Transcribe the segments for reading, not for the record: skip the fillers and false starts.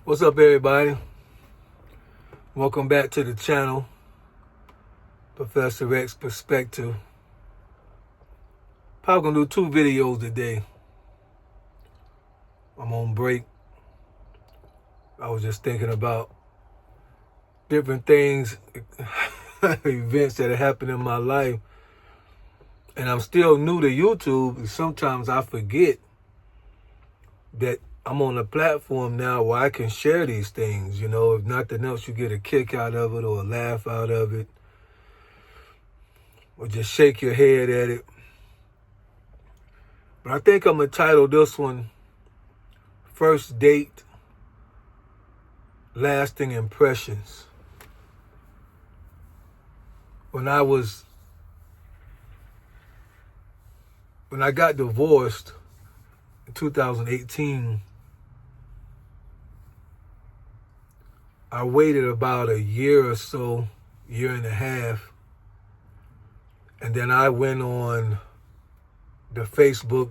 What's up, everybody? Welcome back to the channel, Professor X Perspective. Probably gonna do 2 videos today. I'm on break. I was just thinking about different things, events that have happened in my life. And I'm still new to YouTube, and sometimes I forget that I'm on a platform now where I can share these things. You know, if nothing else, you get a kick out of it or a laugh out of it, or just shake your head at it. But I think I'm going to title this one, First Date, Lasting Impressions. When I got divorced in 2018, I waited about a year or so, year and a half, and then I went on the Facebook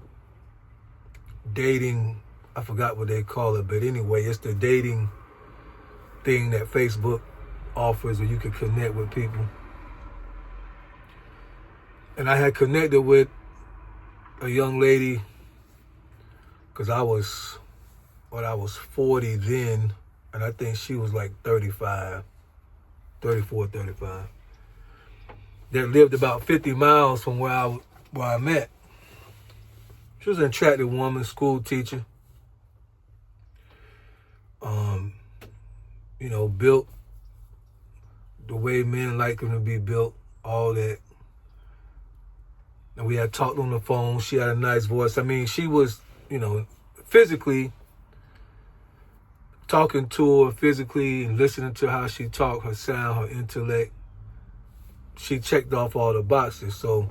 dating, I forgot what they call it, but anyway, it's the dating thing that Facebook offers where you can connect with people. And I had connected with a young lady because I was 40 then, and I think she was like 34, 35. That lived about 50 miles from where I met. She was an attractive woman, school teacher. Built the way men like them to be built, all that. And we had talked on the phone. She had a nice voice. I mean, she was, physically, talking to her physically and listening to how she talked, her sound, her intellect, she checked off all the boxes. So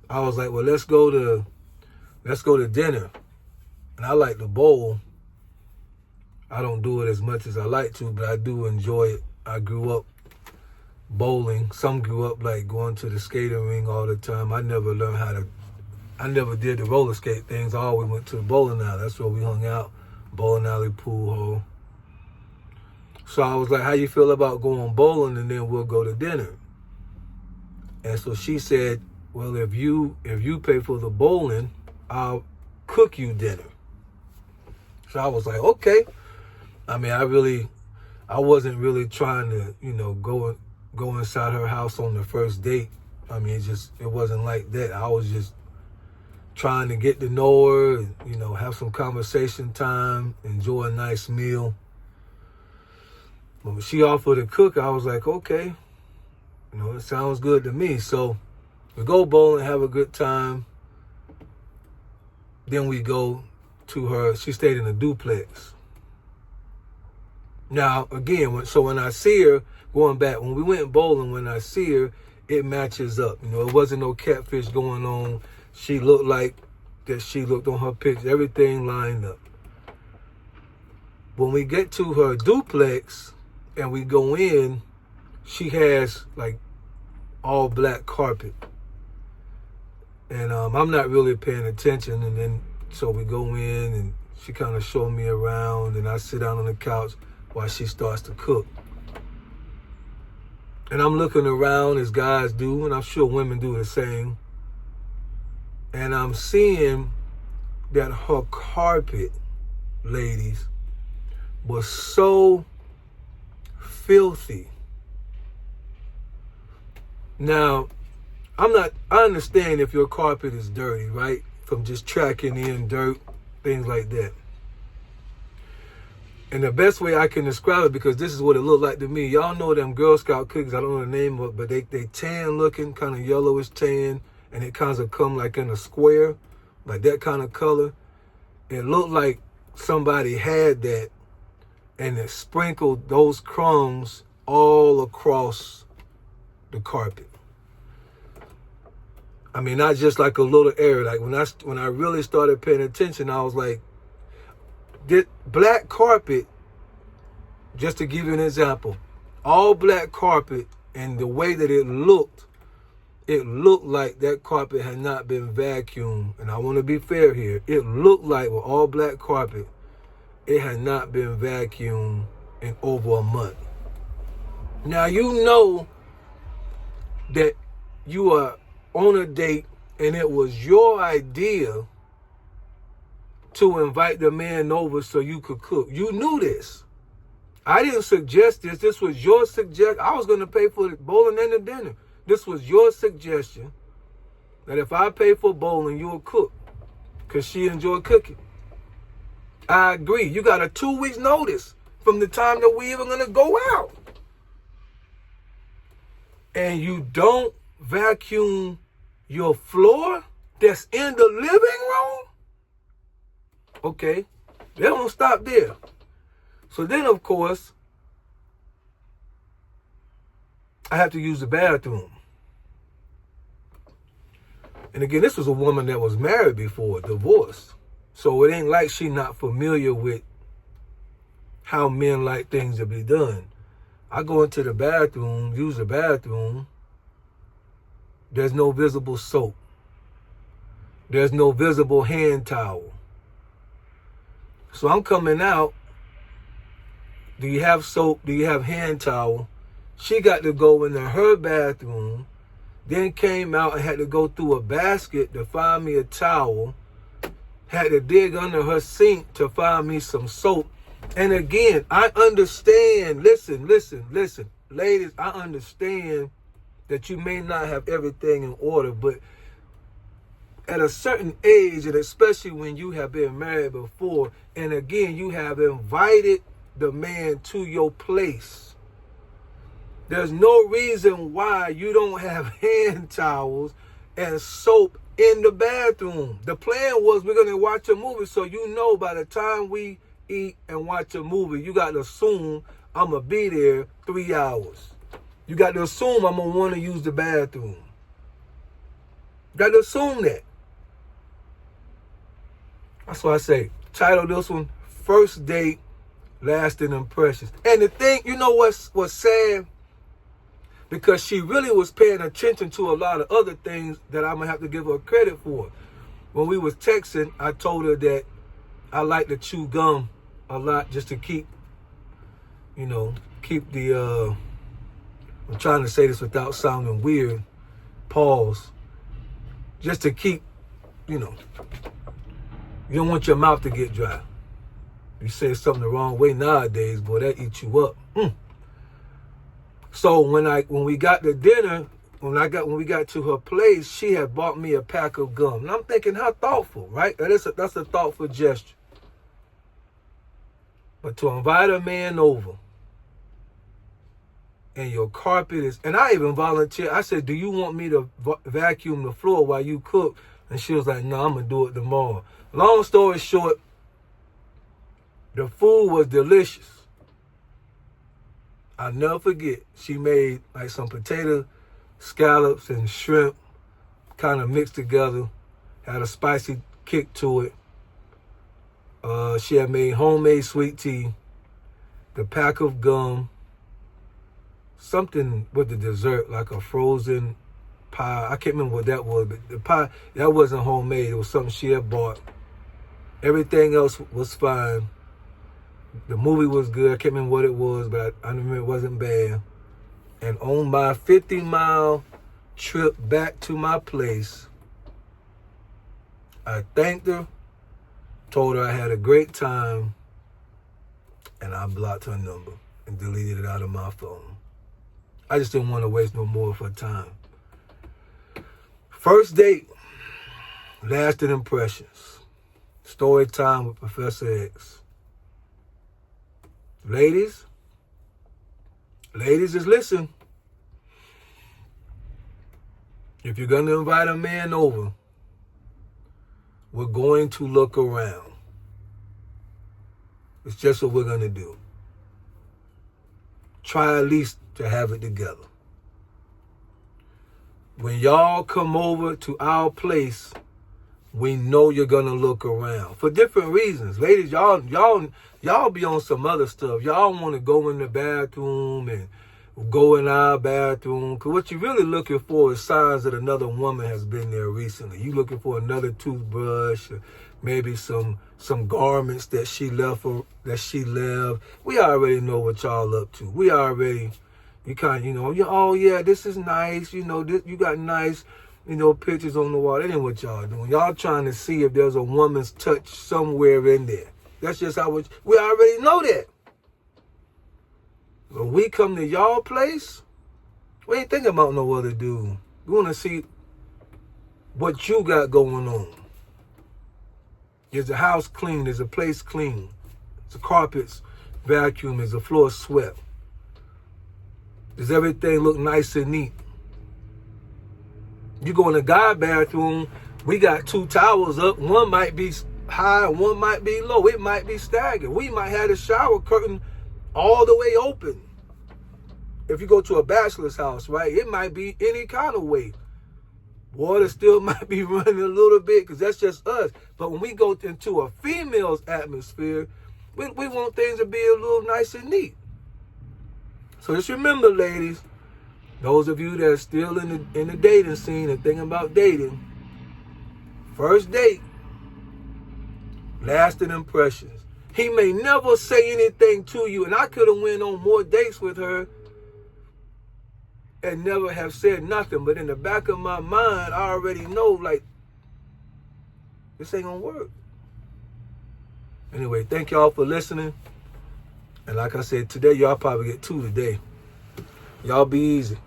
I was like, well, let's go to dinner. And I like to bowl. I don't do it as much as I like to, but I do enjoy it. I grew up bowling. Some grew up like going to the skating ring all the time. I never did the roller skate things. I always went to the bowling alley. That's where we hung out. Bowling alley, pool hall. So I was like, how you feel about going bowling and then we'll go to dinner? And so she said, well, if you pay for the bowling, I'll cook you dinner. So I was like, okay. I mean, I wasn't really trying to, go inside her house on the first date. I mean, it wasn't like that. I was just trying to get to know her, and, have some conversation time, enjoy a nice meal. But when she offered to cook, I was like, okay, it sounds good to me. So we go bowling, have a good time. Then we go to her. She stayed in a duplex. Now, again, when I see her, going back, when we went bowling, when I see her, it matches up. It wasn't no catfish going on. She looked like that she looked on her picture. Everything lined up. When we get to her duplex and we go in, she has like all black carpet. And I'm not really paying attention. And then, so we go in and she kind of showed me around and I sit down on the couch while she starts to cook. And I'm looking around as guys do, and I'm sure women do the same. And I'm seeing that her carpet, ladies, was so filthy. Now, I understand if your carpet is dirty, right? From just tracking in dirt, things like that. And the best way I can describe it, because this is what it looked like to me. Y'all know them Girl Scout cookies. I don't know the name of it, but they tan looking, kind of yellowish tan, and it kind of come like in a square, like that kind of color. It looked like somebody had that and it sprinkled those crumbs all across the carpet. I mean, not just like a little area. Like when I really started paying attention, I was like, black carpet, just to give you an example, all black carpet, and the way that it looked like that carpet had not been vacuumed. And I want to be fair here. It looked like with all black carpet, it had not been vacuumed in over a month. Now you know that you are on a date and it was your idea to invite the man over so you could cook. You knew this. I didn't suggest this. This was your suggestion. I was going to pay for the bowling and the dinner. This was your suggestion that if I pay for bowling, you'll cook because she enjoyed cooking. I agree. You got a 2 weeks notice from the time that we even going to go out. And you don't vacuum your floor that's in the living room? Okay, they don't stop there. So then, of course, I have to use the bathroom. And again, this was a woman that was married before, divorced. So it ain't like she not familiar with how men like things to be done. I go into the bathroom, use the bathroom. There's no visible soap. There's no visible hand towel. So I'm coming out. Do you have soap? Do you have hand towel? She got to go into her bathroom, then came out and had to go through a basket to find me a towel, had to dig under her sink to find me some soap. And again, I understand, listen, ladies, I understand that you may not have everything in order, but at a certain age, and especially when you have been married before, and again, you have invited the man to your place, there's no reason why you don't have hand towels and soap in the bathroom. The plan was we're going to watch a movie, so you know by the time we eat and watch a movie, you got to assume I'm going to be there 3 hours. You got to assume I'm going to want to use the bathroom. You got to assume that. That's why I say, title this one, First Date, Lasting Impressions. And the thing, you know what's sad? Because she really was paying attention to a lot of other things that I'm going to have to give her credit for. When we was texting, I told her that I like to chew gum a lot just to keep the, I'm trying to say this without sounding weird, pause, just to keep, you don't want your mouth to get dry. You say something the wrong way nowadays, boy, that eats you up. So when we got to dinner, when we got to her place, she had bought me a pack of gum. And I'm thinking, how thoughtful, right? That's a thoughtful gesture. But to invite a man over, and your carpet is, and I even volunteered. I said, do you want me to vacuum the floor while you cook? And she was like, no, I'm going to do it tomorrow. Long story short, the food was delicious. I'll never forget. She made like some potato scallops and shrimp kind of mixed together. Had a spicy kick to it. She had made homemade sweet tea. The pack of gum. Something with the dessert, like a frozen pie. I can't remember what that was, but the pie, that wasn't homemade. It was something she had bought. Everything else was fine. The movie was good. I can't remember what it was, but I remember it wasn't bad. And on my 50-mile trip back to my place, I thanked her, told her I had a great time, and I blocked her number and deleted it out of my phone. I just didn't want to waste no more of her time. First date, lasting impressions. Story time with Professor X. Ladies, just listen. If you're going to invite a man over, we're going to look around. It's just what we're going to do. Try at least to have it together. When y'all come over to our place, we know you're gonna look around for different reasons. Ladies, y'all be on some other stuff. Y'all want to go in the bathroom and go in our bathroom, because what you're really looking for is signs that another woman has been there recently. You looking for another toothbrush, maybe some garments that she left. We already know what y'all up to. We already, you kind of, oh yeah, this is nice. This, you got nice, pictures on the wall. That ain't what y'all doing. Y'all trying to see if there's a woman's touch somewhere in there. That's just how we already know that. When we come to y'all place, we ain't thinking about no other dude. We want to see what you got going on. Is the house clean? Is the place clean? Is the carpets vacuumed? Is the floor swept? Does everything look nice and neat? You go in the guy bathroom, we got 2 towels up. One might be high, one might be low. It might be staggered. We might have the shower curtain all the way open. If you go to a bachelor's house, right, it might be any kind of way. Water still might be running a little bit because that's just us. But when we go into a female's atmosphere, we want things to be a little nice and neat. So just remember, ladies, those of you that are still in the dating scene and thinking about dating, first date, lasting impressions. He may never say anything to you, and I could have went on more dates with her and never have said nothing. But in the back of my mind, I already know, like, this ain't gonna work. Anyway, thank y'all for listening. And like I said, today, y'all probably get 2 today. Y'all be easy.